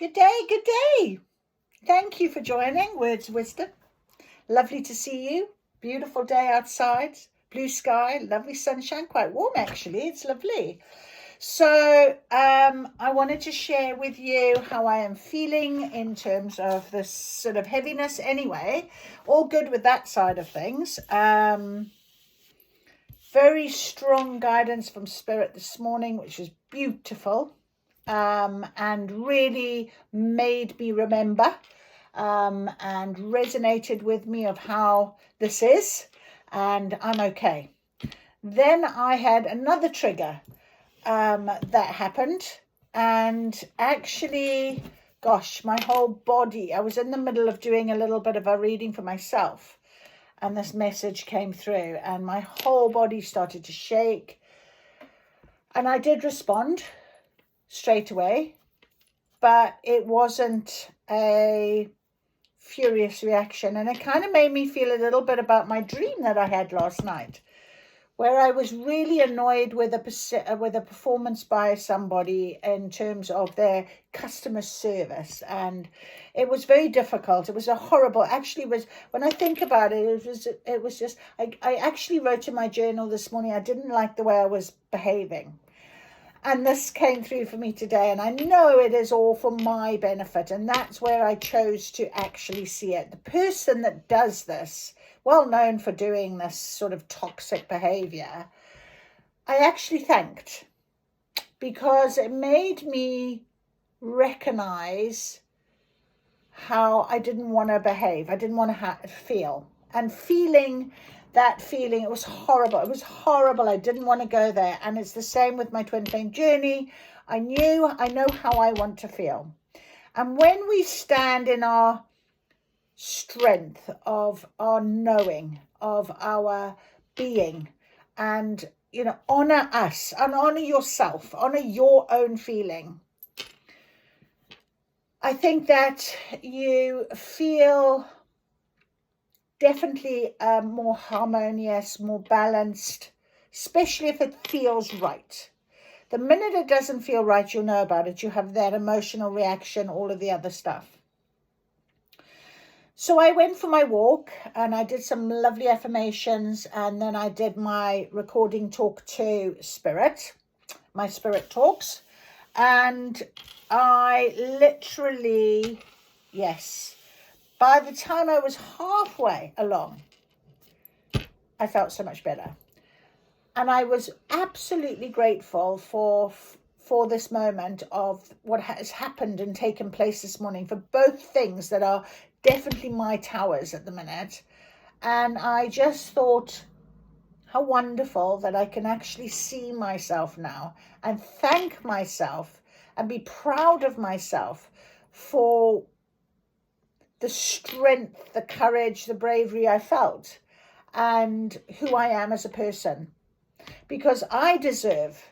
Good day, good day. Thank you for joining Words of Wisdom. Lovely to see you. Beautiful day outside, blue sky, lovely sunshine, quite warm actually. It's lovely. So, I wanted to share with you how I am feeling in terms of this sort of heaviness anyway. All good with that side of things. Very strong guidance from Spirit this morning, which was beautiful. And really made me remember and resonated with me of how this is, and I'm okay. Then I had another trigger that happened, and actually, gosh, my whole body, I was in the middle of doing a little bit of a reading for myself, and this message came through, and my whole body started to shake, and I did respond straight away, but it wasn't a furious reaction, and it kind of made me feel a little bit about my dream that I had last night, where I was really annoyed with a performance by somebody in terms of their customer service, and it was very difficult. It was a horrible, actually was, when I think about it, it was just, I actually wrote in my journal this morning, I didn't like the way I was behaving. And this came through for me today, and I know it is all for my benefit, and that's where I chose to actually see it. The person that does this, well known for doing this sort of toxic behavior, I actually thanked, because it made me recognize how I didn't want to behave. I didn't want to feel. And feeling that feeling, it was horrible. It was horrible. I didn't want to go there. And it's the same with my twin flame journey. I know how I want to feel. And when we stand in our strength of our knowing, of our being, and, honor us and honor yourself, honor your own feeling, I think that you feel definitely more harmonious, more balanced, especially if it feels right. The minute it doesn't feel right, you'll know about it. You have that emotional reaction, all of the other stuff. So I went for my walk, and I did some lovely affirmations, and then I did my recording talk to Spirit, my Spirit talks, and I literally, yes, by the time I was halfway along, I felt so much better. And I was absolutely grateful for this moment of what has happened and taken place this morning, for both things that are definitely my towers at the minute. And I just thought, how wonderful that I can actually see myself now and thank myself and be proud of myself for the strength, the courage, the bravery I felt, and who I am as a person. Because I deserve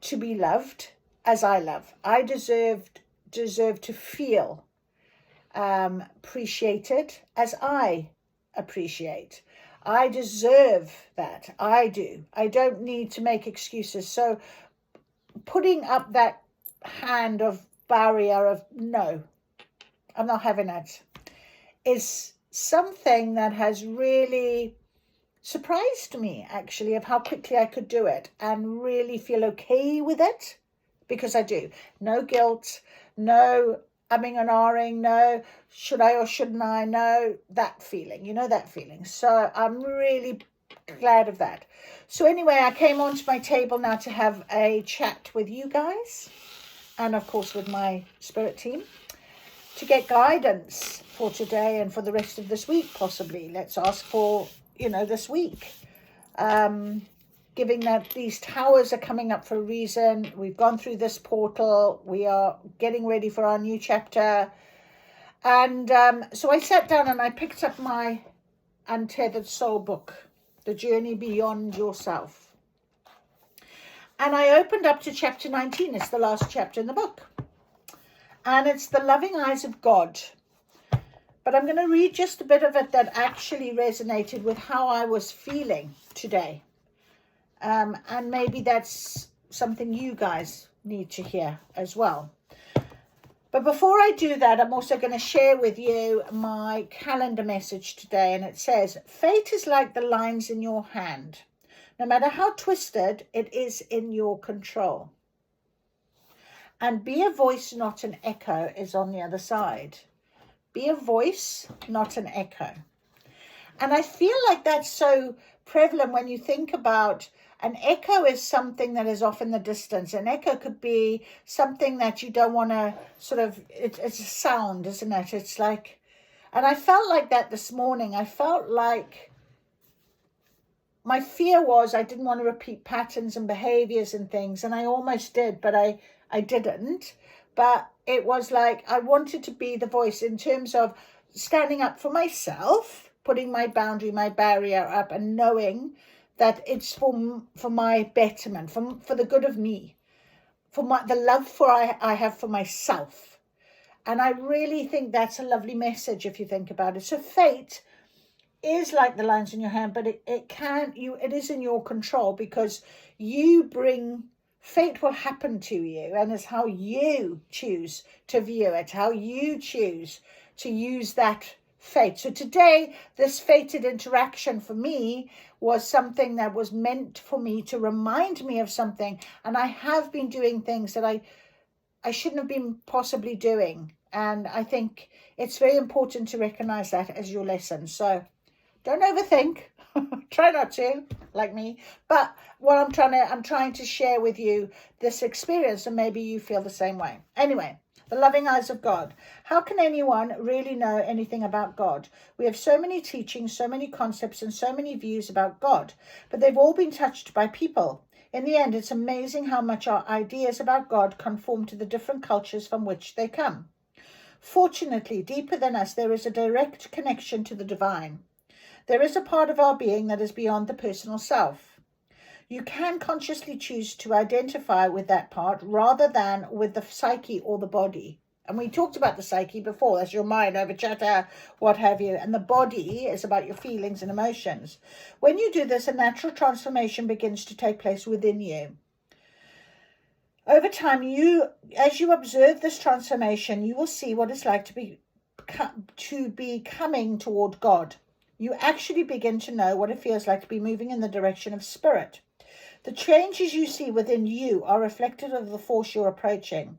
to be loved as I love. I deserve to feel appreciated as I appreciate. I deserve that. I do. I don't need to make excuses. So putting up that hand of barrier of no, I'm not having it, is something that has really surprised me, actually, of how quickly I could do it and really feel okay with it, because I do. No guilt, no umming and ahhing, no should I or shouldn't I, no, that feeling, that feeling. So I'm really glad of that. So anyway, I came onto my table now to have a chat with you guys, and of course with my Spirit team, to get guidance for today and for the rest of this week, possibly. Let's ask for, this week. Given that these towers are coming up for a reason, we've gone through this portal, we are getting ready for our new chapter. And so I sat down and I picked up my Untethered Soul book, The Journey Beyond Yourself. And I opened up to chapter 19. It's the last chapter in the book. And it's the loving eyes of God. But I'm going to read just a bit of it that actually resonated with how I was feeling today. And maybe that's something you guys need to hear as well. But before I do that, I'm also going to share with you my calendar message today. And it says, fate is like the lines in your hand. No matter how twisted, it is in your control. And be a voice, not an echo, is on the other side. Be a voice, not an echo. And I feel like that's so prevalent when you think about an echo is something that is off in the distance. An echo could be something that you don't want to sort of, it's a sound, isn't it? It's like, and I felt like that this morning. I felt like my fear was I didn't want to repeat patterns and behaviors and things. And I almost did, but I didn't. But it was like I wanted to be the voice in terms of standing up for myself, putting my boundary, my barrier up, and knowing that it's for my betterment, for the good of me, for the love I have for myself. And I really think that's a lovely message if you think about it. So fate is like the lines in your hand, but it is in your control, because you bring. Fate will happen to you, and it's how you choose to view it, how you choose to use that fate. So today, this fated interaction for me was something that was meant for me to remind me of something. And I have been doing things that I shouldn't have been possibly doing. And I think it's very important to recognize that as your lesson. So don't overthink. Try not to, like me. But what I'm trying to share with you this experience, and maybe you feel the same way. Anyway, the loving eyes of God. How can anyone really know anything about God? We have so many teachings, so many concepts, and so many views about God, but they've all been touched by people. In the end, it's amazing how much our ideas about God conform to the different cultures from which they come. Fortunately, deeper than us, there is a direct connection to the divine. There is a part of our being that is beyond the personal self. You can consciously choose to identify with that part rather than with the psyche or the body. And we talked about the psyche before. That's your mind over chatter, what have you. And the body is about your feelings and emotions. When you do this, a natural transformation begins to take place within you. Over time, as you observe this transformation, you will see what it's like to be coming toward God. You actually begin to know what it feels like to be moving in the direction of spirit. The changes you see within you are reflective of the force you're approaching.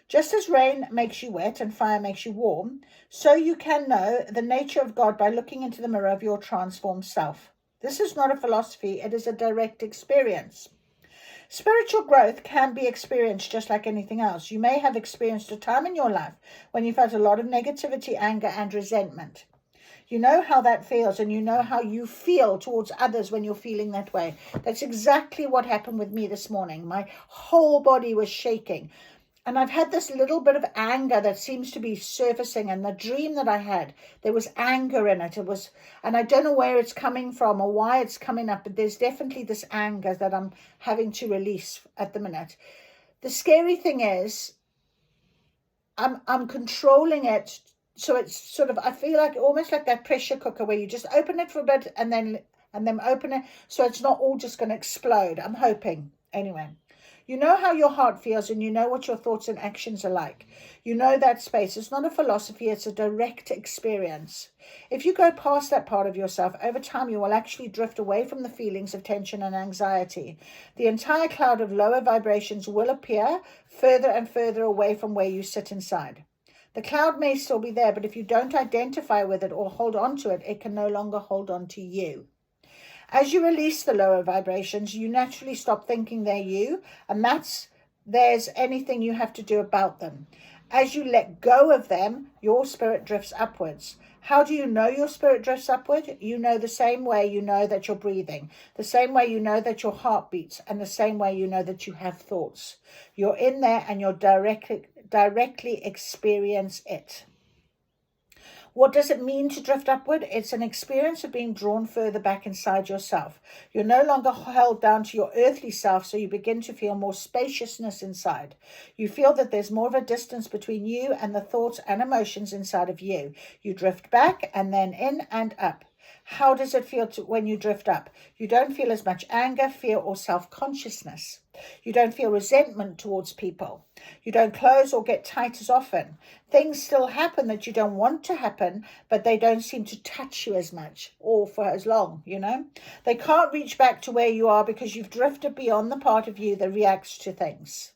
Just as rain makes you wet and fire makes you warm, so you can know the nature of God by looking into the mirror of your transformed self. This is not a philosophy, it is a direct experience. Spiritual growth can be experienced just like anything else. You may have experienced a time in your life when you felt a lot of negativity, anger, and resentment. You know how that feels, and you know how you feel towards others when you're feeling that way. That's exactly what happened with me this morning. My whole body was shaking. And I've had this little bit of anger that seems to be surfacing. And the dream that I had, there was anger in it. And I don't know where it's coming from or why it's coming up, but there's definitely this anger that I'm having to release at the minute. The scary thing is, I'm controlling it. So it's sort of, I feel like almost like that pressure cooker where you just open it for a bit and then open it. So it's not all just going to explode. I'm hoping. Anyway, you know how your heart feels, and you know what your thoughts and actions are like. You know that space. It's not a philosophy. It's a direct experience. If you go past that part of yourself, over time, you will actually drift away from the feelings of tension and anxiety. The entire cloud of lower vibrations will appear further and further away from where you sit inside. The cloud may still be there, but if you don't identify with it or hold on to it, it can no longer hold on to you. As you release the lower vibrations, you naturally stop thinking they're you, and there's anything you have to do about them. As you let go of them, your spirit drifts upwards. How do you know your spirit drifts upward? You know the same way you know that you're breathing, the same way you know that your heart beats, and the same way you know that you have thoughts. You're in there and you're directly experience it. What does it mean to drift upward? It's an experience of being drawn further back inside yourself. You're no longer held down to your earthly self, so you begin to feel more spaciousness inside. You feel that there's more of a distance between you and the thoughts and emotions inside of you. You drift back and then in and up. How does it feel when you drift up? You don't feel as much anger, fear, or self-consciousness. You don't feel resentment towards people. You don't close or get tight as often. Things still happen that you don't want to happen, but they don't seem to touch you as much or for as long, you know. They can't reach back to where you are because you've drifted beyond the part of you that reacts to things.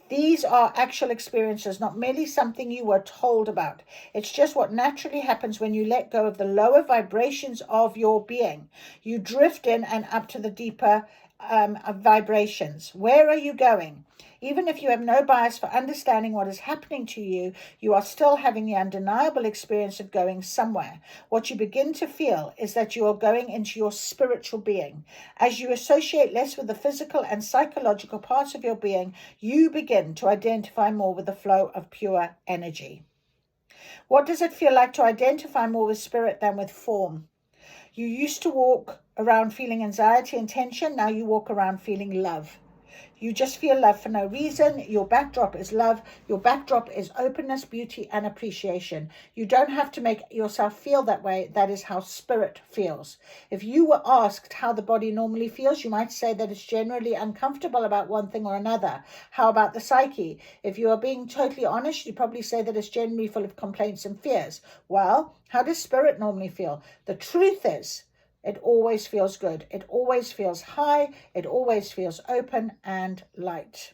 These are actual experiences, not merely something you were told about. It's just what naturally happens when you let go of the lower vibrations of your being. You drift in and up to the deeper vibrations. Where are you going? Even if you have no bias for understanding what is happening to you, you are still having the undeniable experience of going somewhere. What you begin to feel is that you are going into your spiritual being. As you associate less with the physical and psychological parts of your being, you begin to identify more with the flow of pure energy. What does it feel like to identify more with spirit than with form? You used to walk around feeling anxiety and tension. Now you walk around feeling love. You just feel love for no reason. Your backdrop is love. Your backdrop is openness, beauty, and appreciation. You don't have to make yourself feel that way. That is how spirit feels. If you were asked how the body normally feels, you might say that it's generally uncomfortable about one thing or another. How about the psyche? If you are being totally honest, you'd probably say that it's generally full of complaints and fears. Well, how does spirit normally feel? The truth is, it always feels good. It always feels high. It always feels open and light.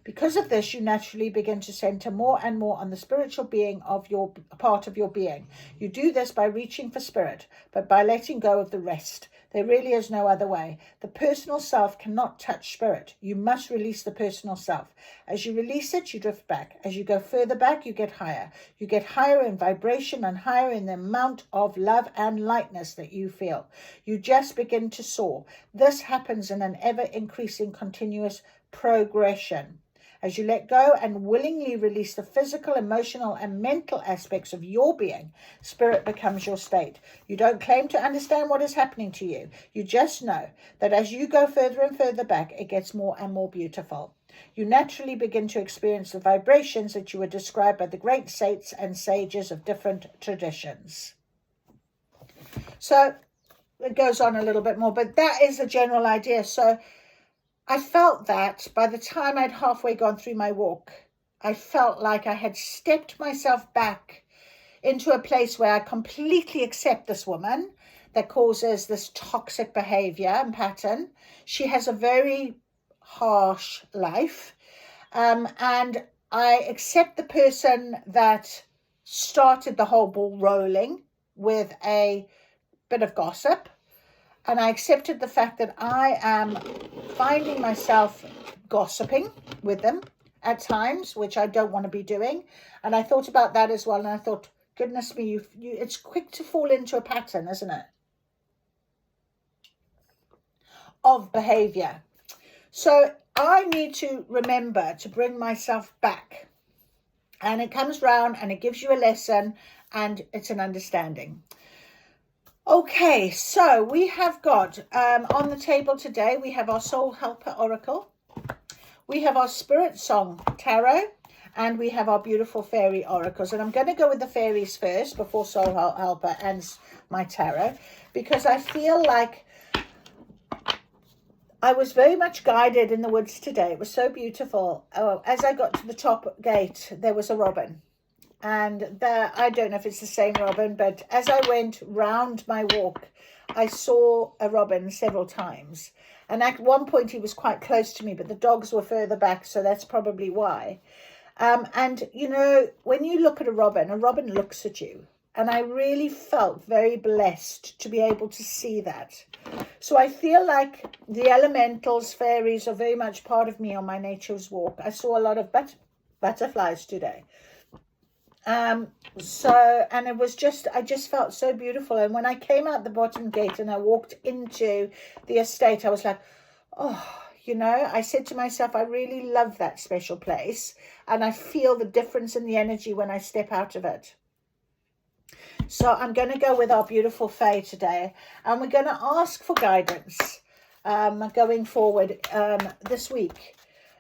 Because of this, you naturally begin to center more and more on the spiritual being of your part of your being. You do this by reaching for spirit, but by letting go of the rest. There really is no other way. The personal self cannot touch spirit. You must release the personal self. As you release it, you drift back. As you go further back, you get higher. You get higher in vibration and higher in the amount of love and lightness that you feel. You just begin to soar. This happens in an ever-increasing continuous progression. As you let go and willingly release the physical, emotional, and mental aspects of your being, spirit becomes your state. You don't claim to understand what is happening to you. You just know that as you go further and further back, it gets more and more beautiful. You naturally begin to experience the vibrations that you were described by the great saints and sages of different traditions. So it goes on a little bit more, but that is the general idea. So I felt that by the time I'd halfway gone through my walk, I felt like I had stepped myself back into a place where I completely accept this woman that causes this toxic behavior and pattern. She has a very harsh life, and I accept the person that started the whole ball rolling with a bit of gossip. And I accepted the fact that I am finding myself gossiping with them at times, which I don't want to be doing. And I thought about that as well. And I thought, goodness me, it's quick to fall into a pattern, isn't it? Of behavior. So I need to remember to bring myself back. And it comes round and it gives you a lesson and it's an understanding. Okay, so we have got on the table today, we have our Soul Helper Oracle, we have our Spirit Song Tarot, and we have our beautiful Fairy Oracles. And I'm going to go with the fairies first before Soul Helper and my tarot, because I feel like I was very much guided in the woods today. It was so beautiful. As I got to the top gate, there was a robin. And I don't know if it's the same robin, but as I went round my walk, I saw a robin several times. And at one point, he was quite close to me, but the dogs were further back, so that's probably why. And, you know, when you look at a robin looks at you. And I really felt very blessed to be able to see that. So I feel like the elementals, fairies, are very much part of me on my nature's walk. I saw a lot of butterflies today. And it was just, I just felt so beautiful. And when I came out the bottom gate and I walked into the estate, I was like, oh, you know, I said to myself, I really love that special place. And I feel the difference in the energy when I step out of it. So I'm going to go with our beautiful Fae today. And we're going to ask for guidance going forward this week.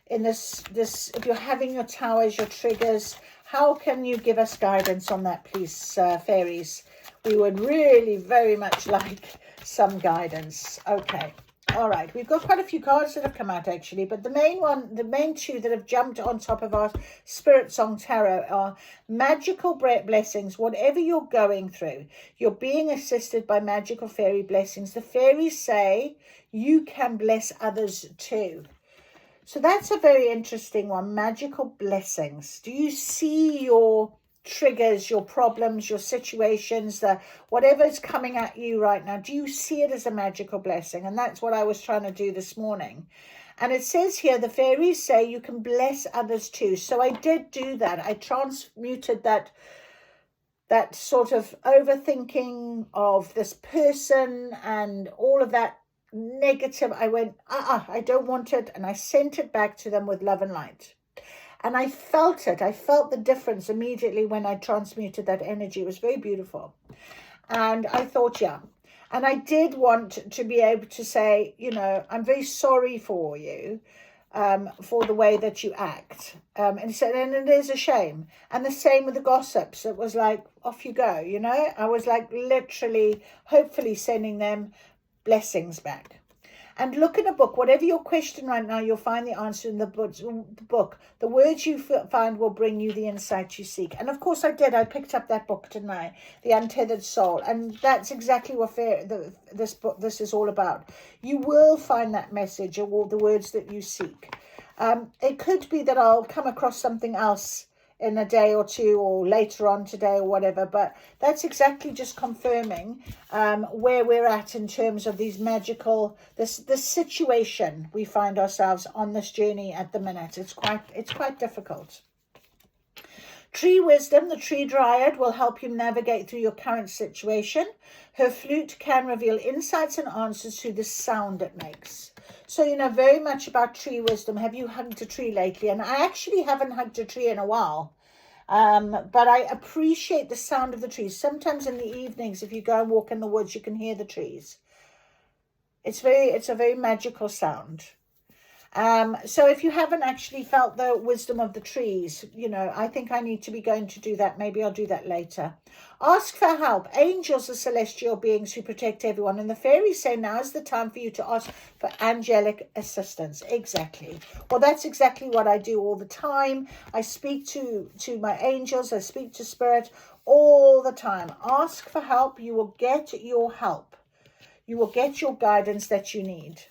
In this, if you're having your towers, your triggers, How can you give us guidance on that, please, fairies? We would really very much like some guidance. Okay. All right. We've got quite a few cards that have come out, actually. But the main two that have jumped on top of our Spirit Song Tarot are magical blessings. Whatever you're going through, you're being assisted by magical fairy blessings. The fairies say you can bless others too. So that's a very interesting one. Magical blessings. Do you see your triggers, your problems, your situations, whatever's coming at you right now? Do you see it as a magical blessing? And that's what I was trying to do this morning. And it says here, the fairies say you can bless others too. So I did do that. I transmuted that sort of overthinking of this person and all of that negative. I went, I don't want it. And I sent it back to them with love and light. And I felt it. I felt the difference immediately when I transmuted that energy. It was very beautiful. And I thought, yeah. And I did want to be able to say, you know, I'm very sorry for you, for the way that you act. And he said, and it is a shame. And the same with the gossips. It was like, off you go, you know. I was like literally, hopefully sending them blessings back. And look in a book. Whatever your question right now, you'll find the answer in the book. The words you find will bring you the insight you seek. And of course I did. I picked up that book, didn't I? The Untethered Soul. And that's exactly what this is all about. You will find that message or the words that you seek. It could be that I'll come across something else in a day or two or later on today or whatever, but that's exactly just confirming where we're at in terms of these magical, this situation we find ourselves on this journey at the minute. It's quite difficult. Tree Wisdom, the tree dryad, will help you navigate through your current situation. Her flute can reveal insights and answers through the sound it makes. So, you know, very much about Tree Wisdom. Have you hugged a tree lately? And I actually haven't hugged a tree in a while. But I appreciate the sound of the trees. Sometimes in the evenings, if you go and walk in the woods, you can hear the trees. It's a very magical sound. So if you haven't actually felt the wisdom of the trees, you know, I think I need to be going to do that. Maybe I'll do that later. Ask for help. Angels are celestial beings who protect everyone. And the fairies say now is the time for you to ask for angelic assistance. Exactly. Well, that's exactly what I do all the time. I speak to my angels. I speak to spirit all the time. Ask for help. You will get your help. You will get your guidance that you need.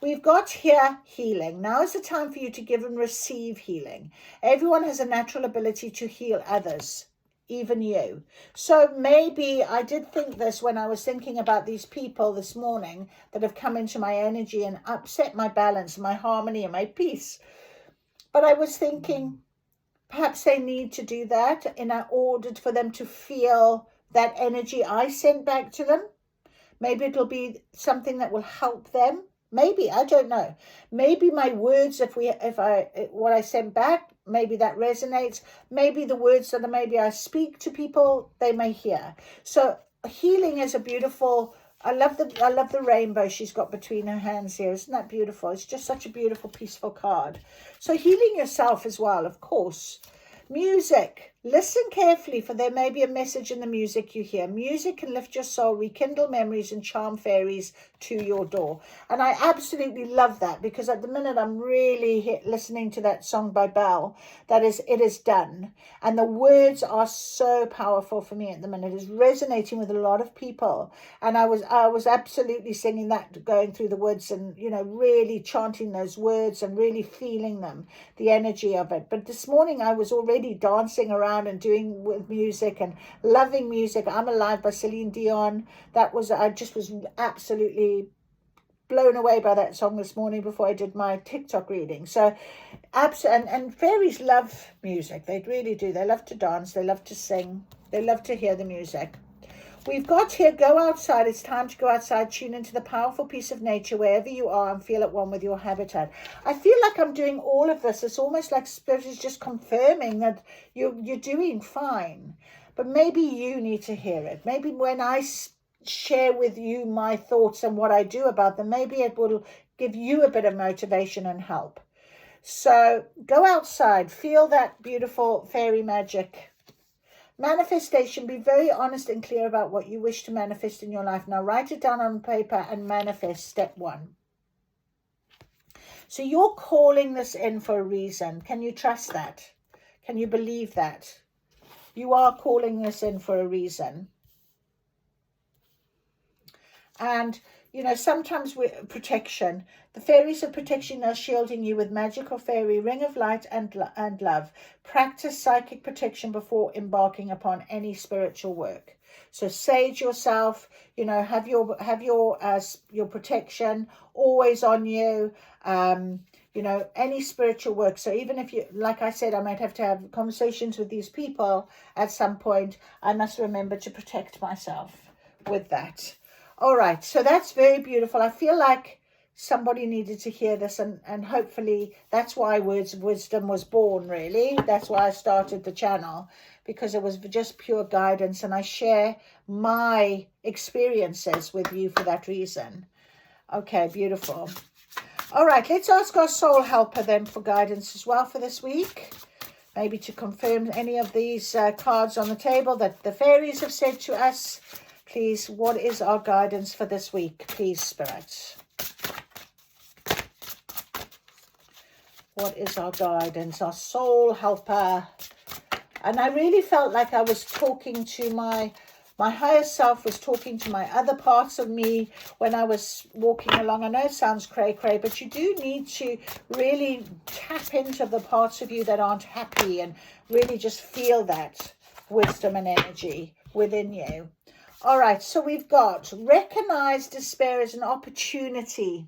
We've got here healing. Now is the time for you to give and receive healing. Everyone has a natural ability to heal others, even you. So maybe I did think this when I was thinking about these people this morning that have come into my energy and upset my balance, my harmony and my peace. But I was thinking perhaps they need to do that in order for them to feel that energy I sent back to them. Maybe it'll be something that will help them. Maybe, I don't know. Maybe my words, what I send back, maybe that resonates. Maybe the words that maybe I speak to people, they may hear. So healing is a beautiful. I love the rainbow she's got between her hands here. Isn't that beautiful? It's just such a beautiful, peaceful card. So healing yourself as well, of course. Music. Listen carefully, for there may be a message in the music you hear. Music can lift your soul, rekindle memories, and charm fairies to your door. And I absolutely love that, because at the minute I'm really listening to that song by Belle. That is It Is Done. And the words are so powerful for me at the minute. It's resonating with a lot of people. And I was absolutely singing that, going through the woods and, you know, really chanting those words and really feeling them, the energy of it. But this morning I was already dancing around and doing with music and loving music. I'm Alive by Celine Dion. I just was absolutely blown away by that song this morning before I did my TikTok reading. So and fairies love music. They really do. They love to dance. They love to sing. They love to hear the music. We've got here, go outside. It's time to go outside, tune into the powerful piece of nature wherever you are and feel at one with your habitat. I feel like I'm doing all of this. It's almost like Spirit is just confirming that you're doing fine. But maybe you need to hear it. Maybe when I share with you my thoughts and what I do about them, maybe it will give you a bit of motivation and help. So go outside, feel that beautiful fairy magic. Manifestation, be very honest and clear about what you wish to manifest in your life. Now write it down on paper and manifest, step 1. So you're calling this in for a reason. Can you trust that? Can you believe that? You are calling this in for a reason. And, you know, sometimes with protection, the fairies of protection are shielding you with magical fairy, ring of light and love. Practice psychic protection before embarking upon any spiritual work. So sage yourself, you know, have your protection always on you. You know, any spiritual work. So even if you, like I said, I might have to have conversations with these people at some point, I must remember to protect myself with that. All right, so that's very beautiful. I feel like somebody needed to hear this, and hopefully that's why Words of Wisdom was born, really. That's why I started the channel, because it was just pure guidance, and I share my experiences with you for that reason. Okay, beautiful. All right, let's ask our soul helper then for guidance as well for this week. Maybe to confirm any of these cards on the table that the fairies have said to us. Please, what is our guidance for this week? Please, Spirit. What is our guidance? Our soul helper. And I really felt like I was talking to my higher self, was talking to my other parts of me when I was walking along. I know it sounds cray-cray, but you do need to really tap into the parts of you that aren't happy and really just feel that wisdom and energy within you. All right, so we've got recognize despair as an opportunity.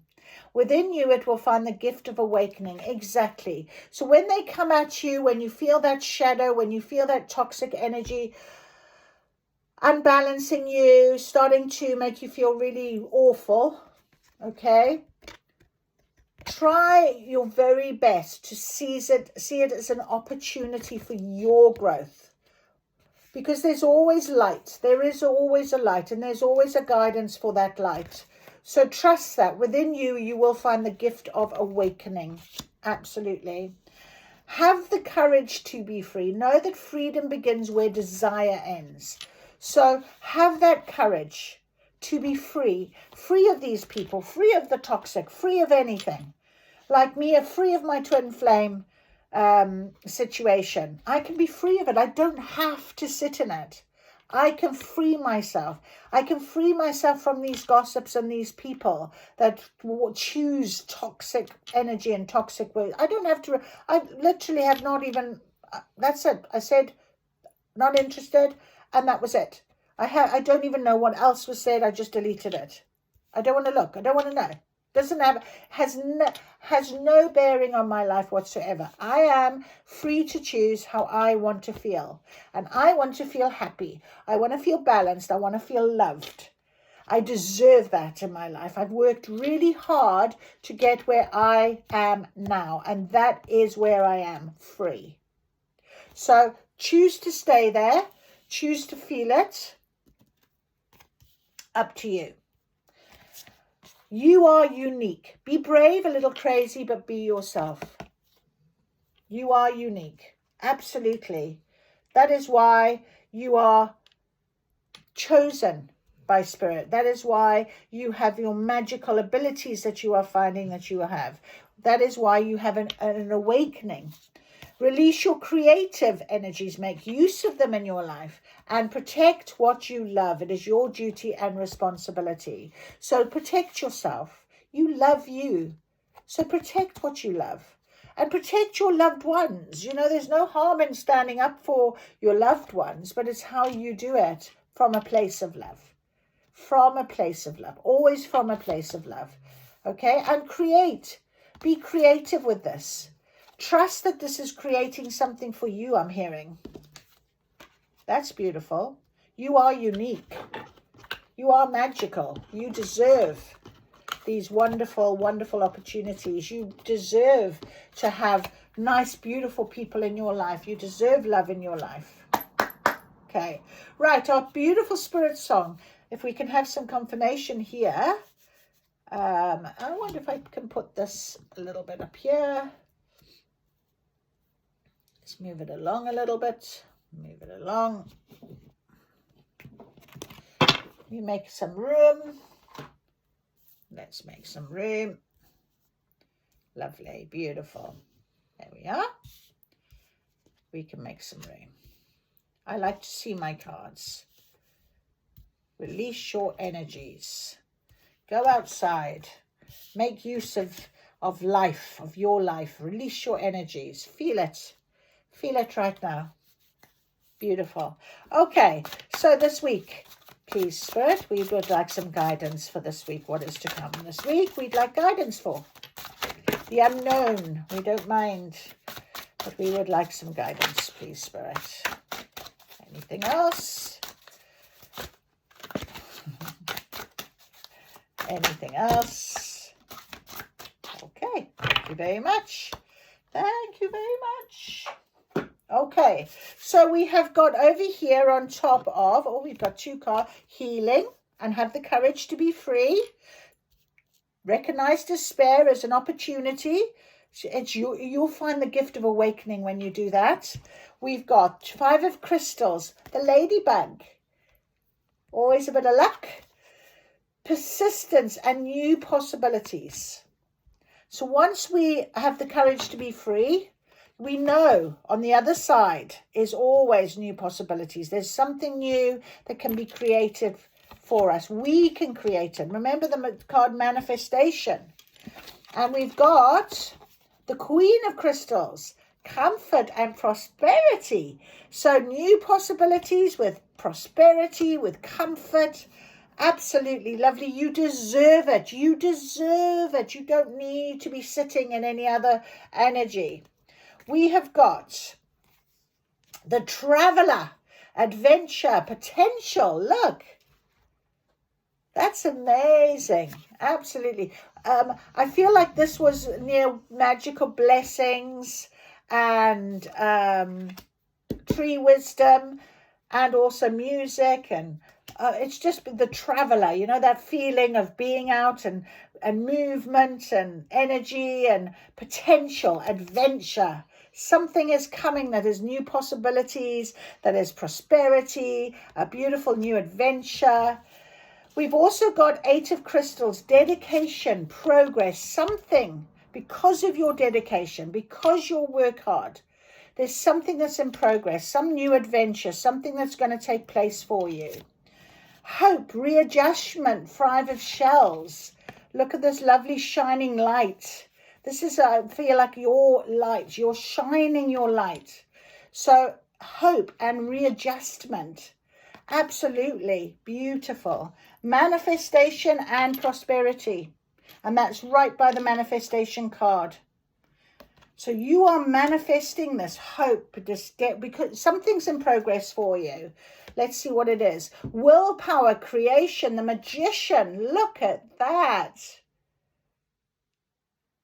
Within you, it will find the gift of awakening. Exactly. So when they come at you, when you feel that shadow, when you feel that toxic energy unbalancing you, starting to make you feel really awful, okay, try your very best to see it as an opportunity for your growth. Because there's always light. There is always a light, and there's always a guidance for that light. So trust that within you, you will find the gift of awakening. Absolutely. Have the courage to be free. Know that freedom begins where desire ends. So have that courage to be free. Free of these people, free of the toxic, free of anything. Like me, free of my twin flame situation. I can be free of it. I don't have to sit in it. I can free myself. I can free myself from these gossips and these people that choose toxic energy and toxic words. I don't have to. I literally have not even. That's it. I said not interested, and that was it. I don't even know what else was said. I just deleted it. I don't want to look. I don't want to know. Doesn't have, has no bearing on my life whatsoever. I am free to choose how I want to feel. And I want to feel happy. I want to feel balanced. I want to feel loved. I deserve that in my life. I've worked really hard to get where I am now. And that is where I am, free. So choose to stay there. Choose to feel it. Up to you. You are unique. Be brave, a little crazy, but be yourself. You are unique. Absolutely. That is why you are chosen by Spirit. That is why you have your magical abilities that you are finding that you have. That is why you have an awakening. Release your creative energies. Make use of them in your life and protect what you love. It is your duty and responsibility. So protect yourself. You love you. So protect what you love and protect your loved ones. You know, there's no harm in standing up for your loved ones, but it's how you do it from a place of love. From a place of love. Always from a place of love. Okay? And create. Be creative with this. Trust that this is creating something for you, I'm hearing. That's beautiful. You are unique. You are magical. You deserve these wonderful, wonderful opportunities. You deserve to have nice, beautiful people in your life. You deserve love in your life. Okay. Right, our beautiful spirit song. If we can have some confirmation here. I wonder if I can put this a little bit up here. Let's move it along a little bit. Move it along. You make some room. Let's make some room. Lovely, beautiful. There we are. We can make some room. I like to see my cards. Release your energies. Go outside. Make use of life, of your life. Release your energies. Feel it. Feel it right now. Beautiful. Okay, so this week, please, Spirit, we would like some guidance for this week. What is to come this week? We'd like guidance for the unknown. We don't mind, but we would like some guidance, please, Spirit. Anything else? Anything else? Okay, thank you very much. Thank you very much. Okay, so we have got over here on top of, we've got 2 cards, healing and have the courage to be free. Recognize despair as an opportunity. You'll find the gift of awakening when you do that. We've got 5 of crystals, the ladybug. Always a bit of luck. Persistence and new possibilities. So once we have the courage to be free, we know on the other side is always new possibilities. There's something new that can be created for us. We can create it. Remember the card manifestation. And we've got the Queen of Crystals, comfort and prosperity. So new possibilities with prosperity, with comfort. Absolutely lovely. You deserve it. You deserve it. You don't need to be sitting in any other energy. We have got the Traveler, adventure, potential. Look, that's amazing. Absolutely. I feel like this was near magical blessings and tree wisdom and also music, and it's just the Traveler, you know, that feeling of being out and movement and energy and potential, adventure. Something is coming that is new possibilities, that is prosperity, a beautiful new adventure. We've also got 8 of crystals, dedication, progress, something because of your dedication, because you work hard. There's something that's in progress, some new adventure, something that's going to take place for you. Hope, readjustment, 5 of shells. Look at this lovely shining light. This is, I feel like your light. You're shining your light. So hope and readjustment. Absolutely beautiful. Manifestation and prosperity. And that's right by the manifestation card. So you are manifesting this hope, because something's in progress for you. Let's see what it is. Willpower, creation, the magician. Look at that.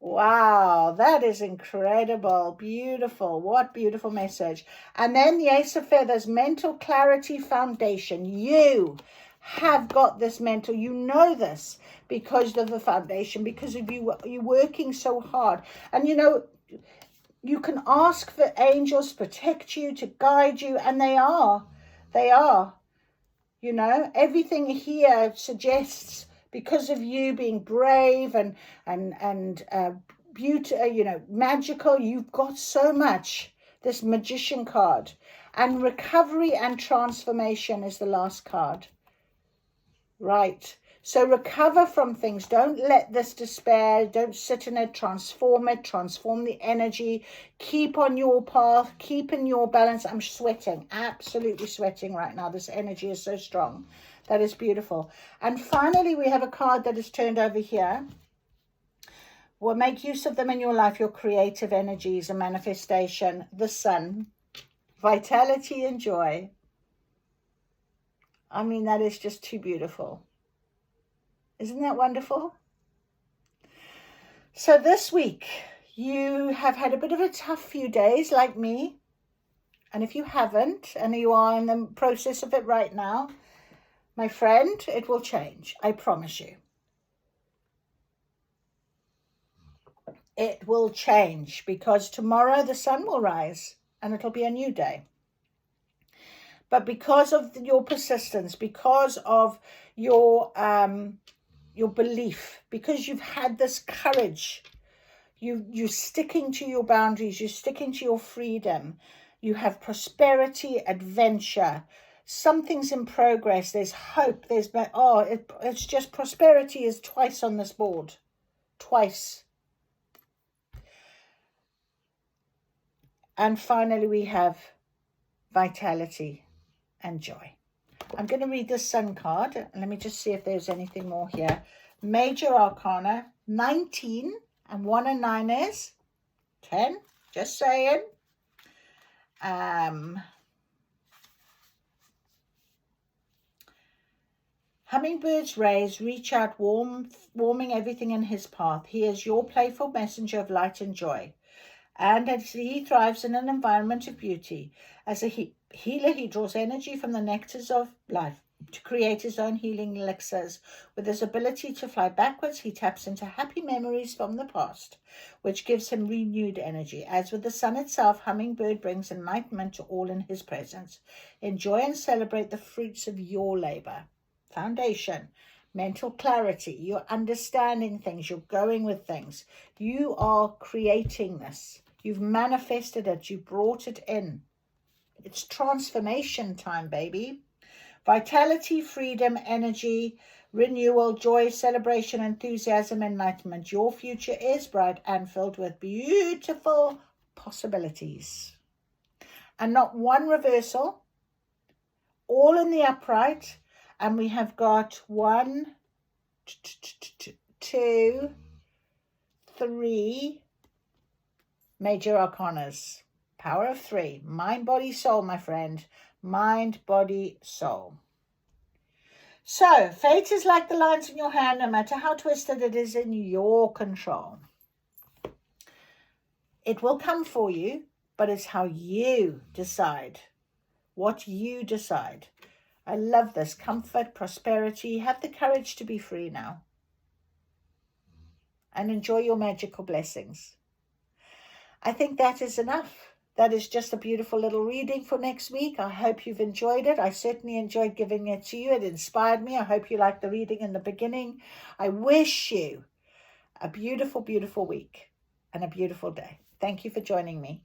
Wow, that is incredible. Beautiful. What beautiful message. And then the Ace of Feathers, mental clarity foundation. You have got this mental, you know this because of the foundation, because of you working so hard. And you know, you can ask for angels to protect you, to guide you, and they are. You know, everything here suggests, because of you being brave and beauty, you know, magical, you've got so much. This magician card. And recovery and transformation is the last card. Right. So recover from things. Don't let this despair, don't sit in it, transform the energy. Keep on your path, keep in your balance. I'm sweating, absolutely sweating right now. This energy is so strong. That is beautiful. And finally, we have a card that is turned over here. Well, make use of them in your life, your creative energies and manifestation. The sun, vitality and joy. I mean, that is just too beautiful. Isn't that wonderful? So this week, you have had a bit of a tough few days like me. And if you haven't, and you are in the process of it right now, my friend, it will change. I promise you. It will change, because tomorrow the sun will rise. and it'll be a new day. But because of your persistence, because of your belief, because you've had this courage, you're sticking to your boundaries, you're sticking to your freedom, you have prosperity, adventure, something's in progress, there's hope, it's just prosperity is twice on this board. Twice. And finally, we have vitality and joy. I'm going to read the Sun card. Let me just see if there's anything more here. Major Arcana, 19, and 1 and 9 is 10. Just saying. Hummingbird's rays reach out, warming everything in his path. He is your playful messenger of light and joy. And as he thrives in an environment of beauty, as a healer, he draws energy from the nectars of life to create his own healing elixirs. With his ability to fly backwards, he taps into happy memories from the past, which gives him renewed energy. As with the sun itself, Hummingbird brings enlightenment to all in his presence. Enjoy and celebrate the fruits of your labor. Foundation, mental clarity. You're understanding things. You're going with things. You are creating this. You've manifested it. You brought it in. It's transformation time, baby. Vitality, freedom, energy, renewal, joy, celebration, enthusiasm, enlightenment. Your future is bright and filled with beautiful possibilities. And not one reversal. All in the upright. And we have got 1, 2, 3 major arcanas. Power of 3. Mind, body, soul, my friend. Mind, body, soul. So, fate is like the lines in your hand, no matter how twisted it is in your control. It will come for you, but it's how you decide. What you decide. I love this. Comfort, prosperity. Have the courage to be free now. And enjoy your magical blessings. I think that is enough. That is just a beautiful little reading for next week. I hope you've enjoyed it. I certainly enjoyed giving it to you. It inspired me. I hope you liked the reading in the beginning. I wish you a beautiful, beautiful week and a beautiful day. Thank you for joining me.